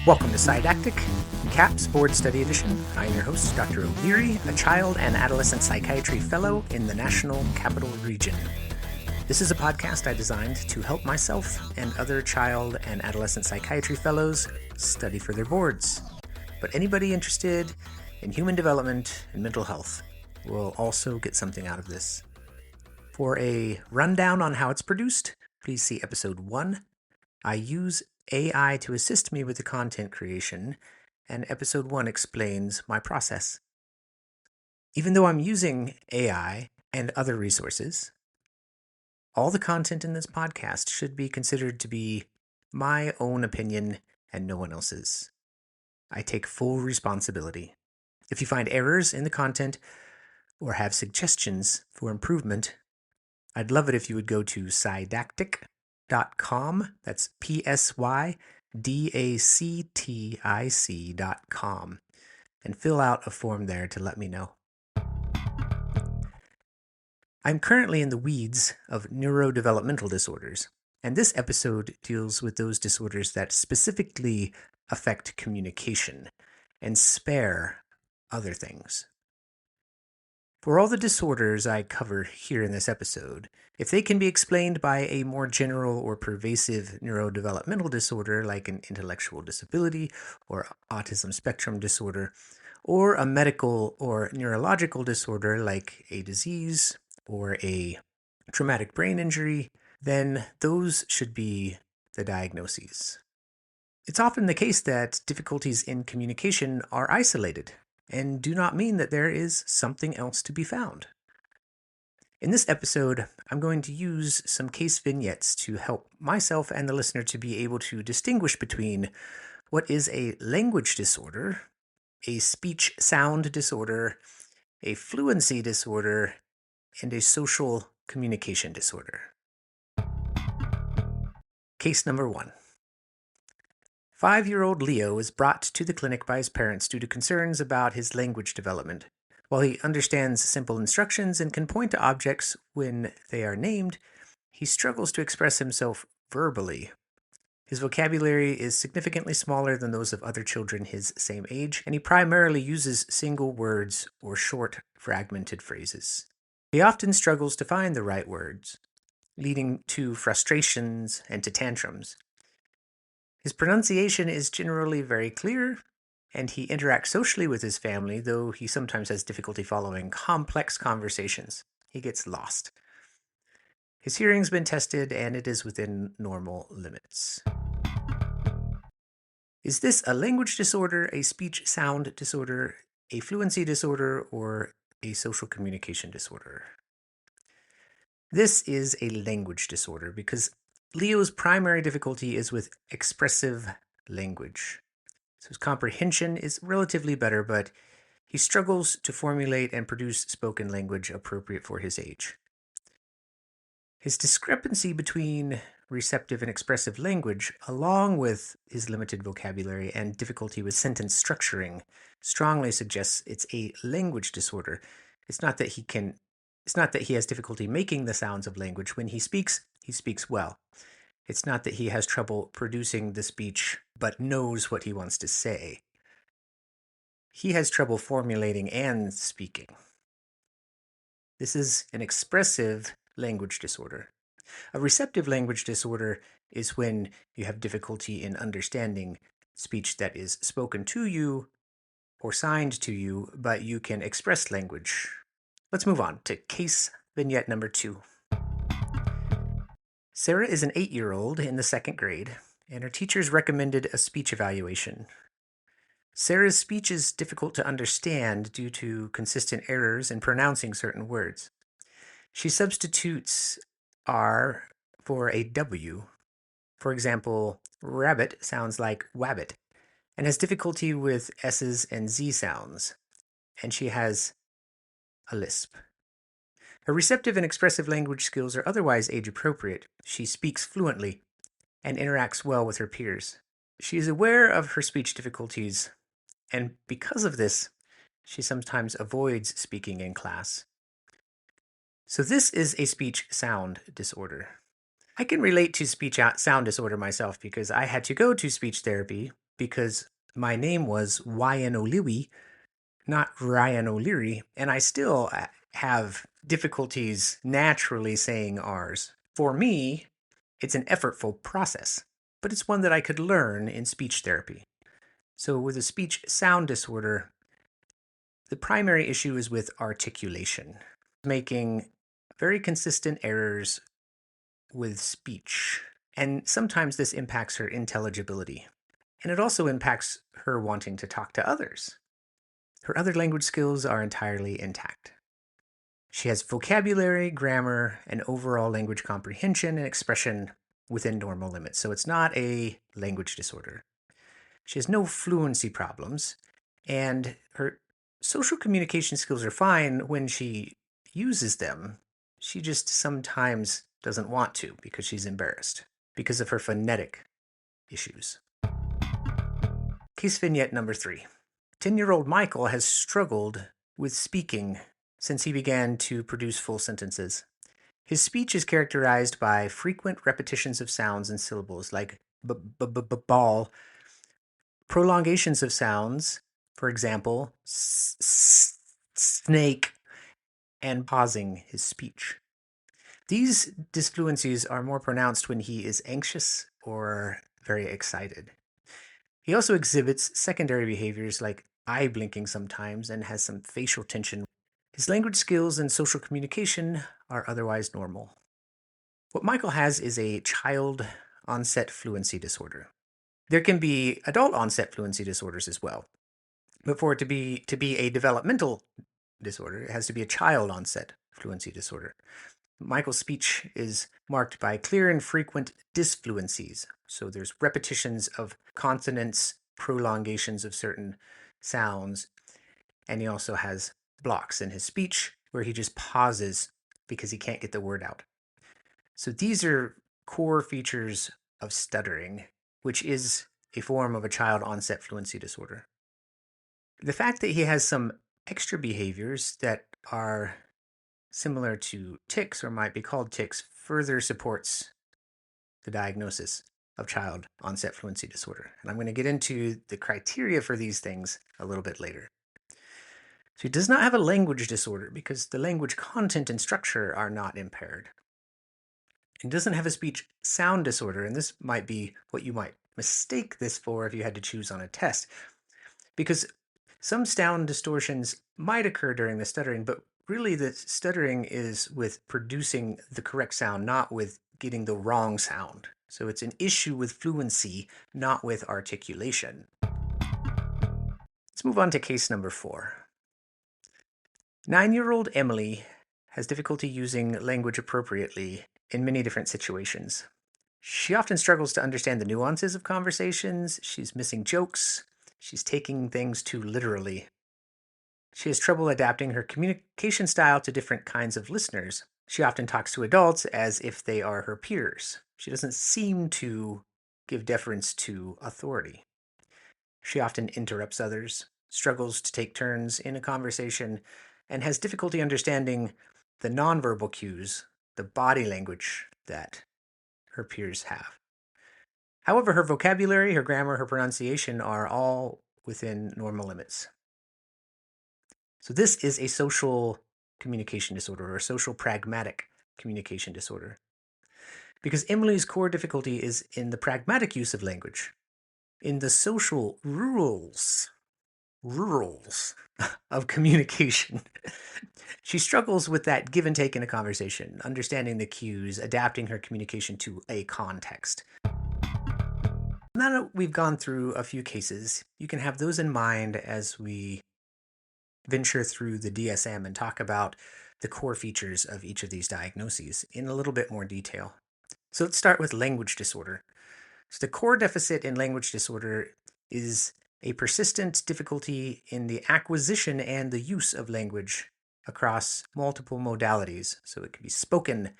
Welcome to Didactic, CAPS Board Study Edition. I'm your host, Dr. O'Leary, a child and adolescent psychiatry fellow in the National Capital Region. This is a podcast I designed to help myself and other child and adolescent psychiatry fellows study for their boards. But anybody interested in human development and mental health will also get something out of this. For a rundown on how it's produced, please see episode 1. I use AI to assist me with the content creation, and episode 1 explains my process. Even though I'm using AI and other resources, all the content in this podcast should be considered to be my own opinion and no one else's. I take full responsibility. If you find errors in the content or have suggestions for improvement, I'd love it if you would go to Psydactic.com. That's PSYDACTIC.com and fill out a form there to let me know. I'm currently in the weeds of neurodevelopmental disorders, and this episode deals with those disorders that specifically affect communication and spare other things. For all the disorders I cover here in this episode, if they can be explained by a more general or pervasive neurodevelopmental disorder like an intellectual disability or autism spectrum disorder, or a medical or neurological disorder like a disease or a traumatic brain injury, then those should be the diagnoses. It's often the case that difficulties in communication are isolated and do not mean that there is something else to be found. In this episode, I'm going to use some case vignettes to help myself and the listener to be able to distinguish between what is a language disorder, a speech sound disorder, a fluency disorder, and a social communication disorder. Case number 1. 5-year-old Leo is brought to the clinic by his parents due to concerns about his language development. While he understands simple instructions and can point to objects when they are named, he struggles to express himself verbally. His vocabulary is significantly smaller than those of other children his same age, and he primarily uses single words or short, fragmented phrases. He often struggles to find the right words, leading to frustrations and to tantrums. His pronunciation is generally very clear, and he interacts socially with his family, though he sometimes has difficulty following complex conversations. He gets lost. His hearing's been tested, and it is within normal limits. Is this a language disorder, a speech sound disorder, a fluency disorder, or a social communication disorder? This is a language disorder because Leo's primary difficulty is with expressive language. So his comprehension is relatively better, but he struggles to formulate and produce spoken language appropriate for his age. His discrepancy between receptive and expressive language, along with his limited vocabulary and difficulty with sentence structuring, strongly suggests it's a language disorder. It's not that he has difficulty making the sounds of language. When he speaks well. It's not that he has trouble producing the speech but knows what he wants to say. He has trouble formulating and speaking. This is an expressive language disorder. A receptive language disorder is when you have difficulty in understanding speech that is spoken to you or signed to you, but you can express language. Let's move on to case vignette number 2. Sarah is an 8-year-old in the 2nd grade, and her teachers recommended a speech evaluation. Sarah's speech is difficult to understand due to consistent errors in pronouncing certain words. She substitutes R for a W. For example, rabbit sounds like wabbit, and has difficulty with S's and Z sounds, and she has a lisp. Her receptive and expressive language skills are otherwise age-appropriate. She speaks fluently and interacts well with her peers. She is aware of her speech difficulties, and because of this, she sometimes avoids speaking in class. So this is a speech sound disorder. I can relate to speech sound disorder myself because I had to go to speech therapy because my name was Ryan O'Leary, not Ryan O'Leary, and I still have difficulties naturally saying R's. For me, it's an effortful process, but it's one that I could learn in speech therapy. So with a speech sound disorder, the primary issue is with articulation, making very consistent errors with speech. And sometimes this impacts her intelligibility. And it also impacts her wanting to talk to others. Her other language skills are entirely intact. She has vocabulary, grammar, and overall language comprehension and expression within normal limits. So it's not a language disorder. She has no fluency problems, and her social communication skills are fine when she uses them. She just sometimes doesn't want to because she's embarrassed because of her phonetic issues. Case vignette number 3. 10-year-old Michael has struggled with speaking since he began to produce full sentences. His speech is characterized by frequent repetitions of sounds and syllables like ball, prolongations of sounds, for example, snake, and pausing his speech. These disfluencies are more pronounced when he is anxious or very excited. He also exhibits secondary behaviors like eye blinking sometimes and has some facial tension. His language skills and social communication are otherwise normal. What Michael has is a child-onset fluency disorder. There can be adult-onset fluency disorders as well, but for it to be a developmental disorder, it has to be a child-onset fluency disorder. Michael's speech is marked by clear and frequent disfluencies. So there's repetitions of consonants, prolongations of certain sounds, and he also has blocks in his speech where he just pauses because he can't get the word out. So these are core features of stuttering, which is a form of a child-onset fluency disorder. The fact that he has some extra behaviors that are similar to tics or might be called tics further supports the diagnosis of child-onset fluency disorder. And I'm going to get into the criteria for these things a little bit later. So he does not have a language disorder because the language content and structure are not impaired. He doesn't have a speech sound disorder, and this might be what you might mistake this for if you had to choose on a test, because some sound distortions might occur during the stuttering, but really the stuttering is with producing the correct sound, not with getting the wrong sound. So it's an issue with fluency, not with articulation. Let's move on to case number 4. 9-year-old Emily has difficulty using language appropriately in many different situations. She often struggles to understand the nuances of conversations. She's missing jokes. She's taking things too literally. She has trouble adapting her communication style to different kinds of listeners. She often talks to adults as if they are her peers. She doesn't seem to give deference to authority. She often interrupts others, struggles to take turns in a conversation, and has difficulty understanding the nonverbal cues, the body language that her peers have. However, her vocabulary, her grammar, her pronunciation are all within normal limits. So this is a social communication disorder or social pragmatic communication disorder. Because Emily's core difficulty is in the pragmatic use of language, in the social rules of communication. She struggles with that give and take in a conversation, understanding the cues, adapting her communication to a context. Now that we've gone through a few cases, you can have those in mind as we venture through the DSM and talk about the core features of each of these diagnoses in a little bit more detail. So let's start with language disorder. So the core deficit in language disorder is a persistent difficulty in the acquisition and the use of language across multiple modalities. So it could be spoken,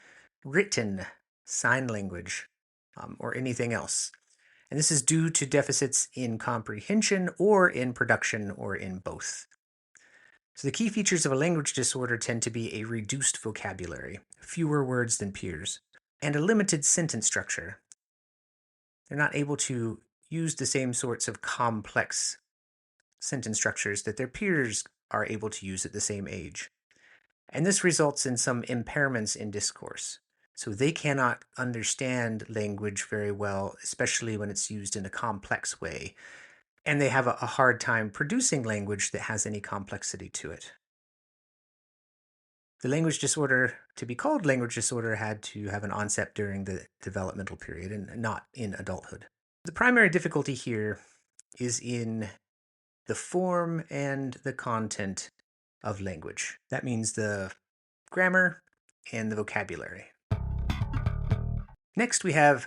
written, sign language, or anything else. And this is due to deficits in comprehension or in production or in both. So the key features of a language disorder tend to be a reduced vocabulary, fewer words than peers, and a limited sentence structure. They're not able to use the same sorts of complex sentence structures that their peers are able to use at the same age. And this results in some impairments in discourse. So they cannot understand language very well, especially when it's used in a complex way. And they have a hard time producing language that has any complexity to it. The language disorder, to be called language disorder, had to have an onset during the developmental period and not in adulthood. The primary difficulty here is in the form and the content of language. That means the grammar and the vocabulary. Next, we have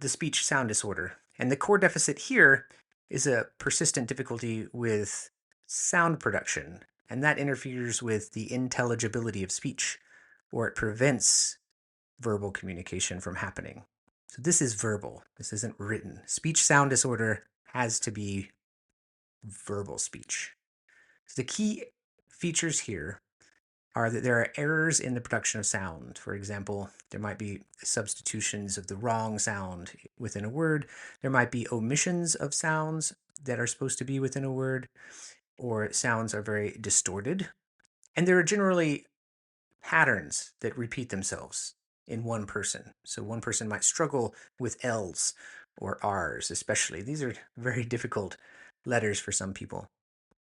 the speech sound disorder. And the core deficit here is a persistent difficulty with sound production, and that interferes with the intelligibility of speech, or it prevents verbal communication from happening. So this is verbal. This isn't written. Speech sound disorder has to be verbal speech. So the key features here are that there are errors in the production of sound. For example, there might be substitutions of the wrong sound within a word. There might be omissions of sounds that are supposed to be within a word, or sounds are very distorted. And there are generally patterns that repeat themselves in one person. So one person might struggle with L's or R's, especially. These are very difficult letters for some people.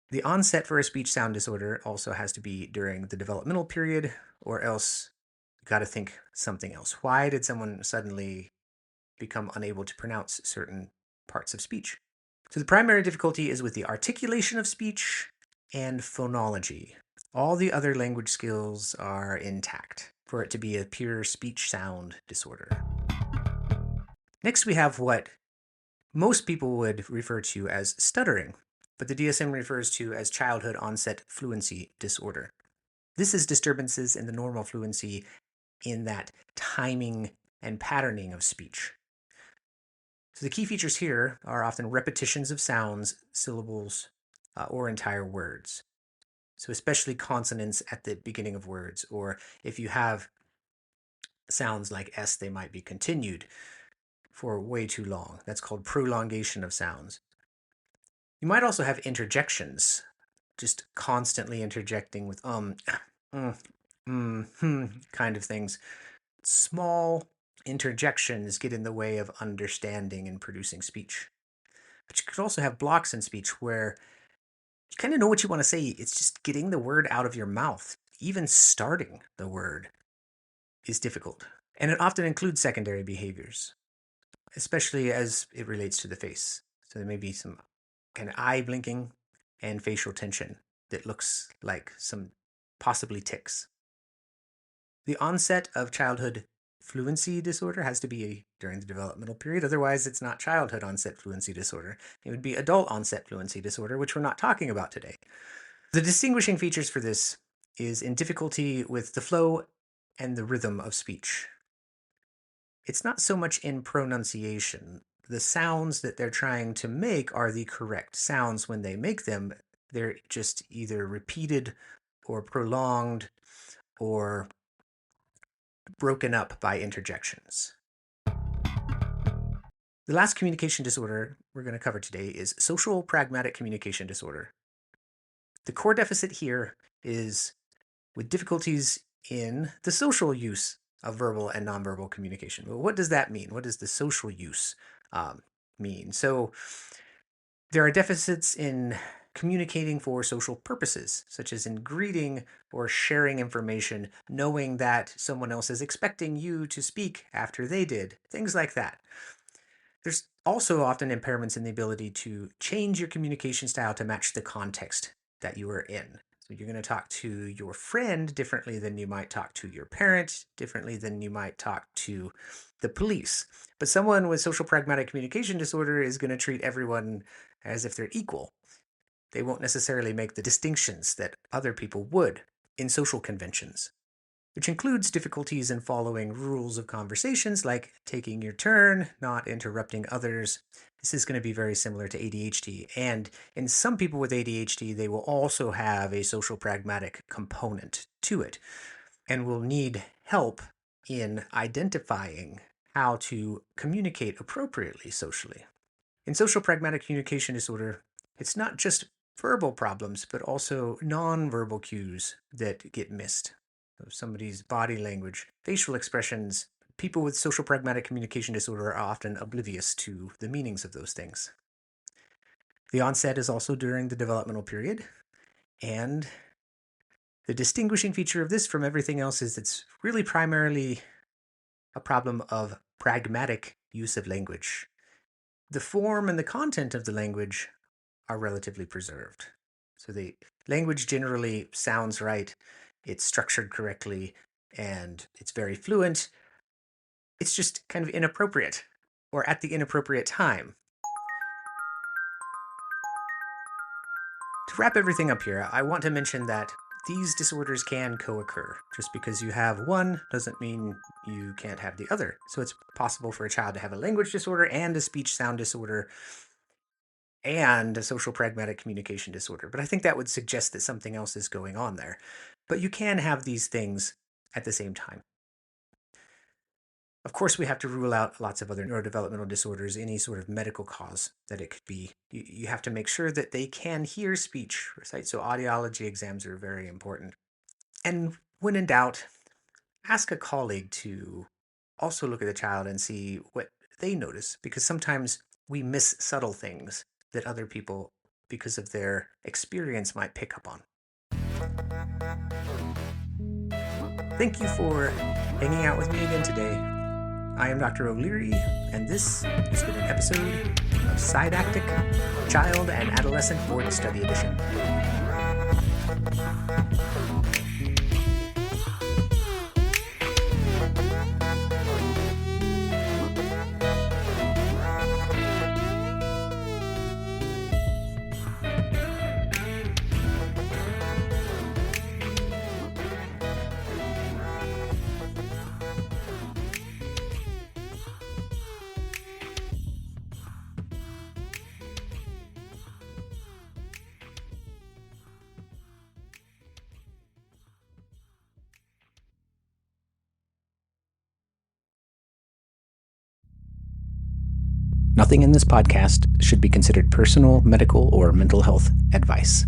The onset for a speech sound disorder also has to be during the developmental period, or else you got to think something else. Why did someone suddenly become unable to pronounce certain parts of speech? So the primary difficulty is with the articulation of speech and phonology. All the other language skills are intact for it to be a pure speech sound disorder. Next, we have what most people would refer to as stuttering, but the DSM refers to as childhood-onset fluency disorder. This is disturbances in the normal fluency in that timing and patterning of speech. So the key features here are often repetitions of sounds, syllables, or entire words. So especially consonants at the beginning of words, or if you have sounds like S, they might be continued for way too long. That's called prolongation of sounds. You might also have interjections, just constantly interjecting with kind of things. Small interjections get in the way of understanding and producing speech. But you could also have blocks in speech where you kind of know what you want to say. It's just getting the word out of your mouth. Even starting the word is difficult. And it often includes secondary behaviors, especially as it relates to the face. So there may be some kind of eye blinking and facial tension that looks like some possibly tics. The onset of childhood fluency disorder has to be during the developmental period. Otherwise, it's not childhood onset fluency disorder. It would be adult onset fluency disorder, which we're not talking about today. The distinguishing features for this is in difficulty with the flow and the rhythm of speech. It's not so much in pronunciation. The sounds that they're trying to make are the correct sounds when they make them. They're just either repeated or prolonged or broken up by interjections. The last communication disorder we're going to cover today is social pragmatic communication disorder. The core deficit here is with difficulties in the social use of verbal and nonverbal communication. Well, what does that mean? What does the social use mean? So there are deficits in communicating for social purposes, such as in greeting or sharing information, knowing that someone else is expecting you to speak after they did, things like that. There's also often impairments in the ability to change your communication style to match the context that you are in. So you're going to talk to your friend differently than you might talk to your parent, differently than you might talk to the police. But someone with social pragmatic communication disorder is going to treat everyone as if they're equal. They won't necessarily make the distinctions that other people would in social conventions, which includes difficulties in following rules of conversations like taking your turn, not interrupting others. This is going to be very similar to ADHD. And in some people with ADHD, they will also have a social pragmatic component to it and will need help in identifying how to communicate appropriately socially. In social pragmatic communication disorder, it's not just verbal problems, but also nonverbal cues that get missed. So somebody's body language, facial expressions. People with social pragmatic communication disorder are often oblivious to the meanings of those things. The onset is also during the developmental period, and the distinguishing feature of this from everything else is it's really primarily a problem of pragmatic use of language. The form and the content of the language are relatively preserved. So the language generally sounds right, it's structured correctly, and it's very fluent. It's just kind of inappropriate, or at the inappropriate time. To wrap everything up here, I want to mention that these disorders can co-occur. Just because you have one doesn't mean you can't have the other. So it's possible for a child to have a language disorder and a speech sound disorder and a social pragmatic communication disorder. But I think that would suggest that something else is going on there. But you can have these things at the same time. Of course, we have to rule out lots of other neurodevelopmental disorders, any sort of medical cause that it could be. You have to make sure that they can hear speech, right? So audiology exams are very important. And when in doubt, ask a colleague to also look at the child and see what they notice, because sometimes we miss subtle things that other people, because of their experience, might pick up on. Thank you for hanging out with me again today. I am Dr. O'Leary, and this has been an episode of Didactic Child and Adolescent Board Study Edition. Nothing in this podcast should be considered personal, medical, or mental health advice.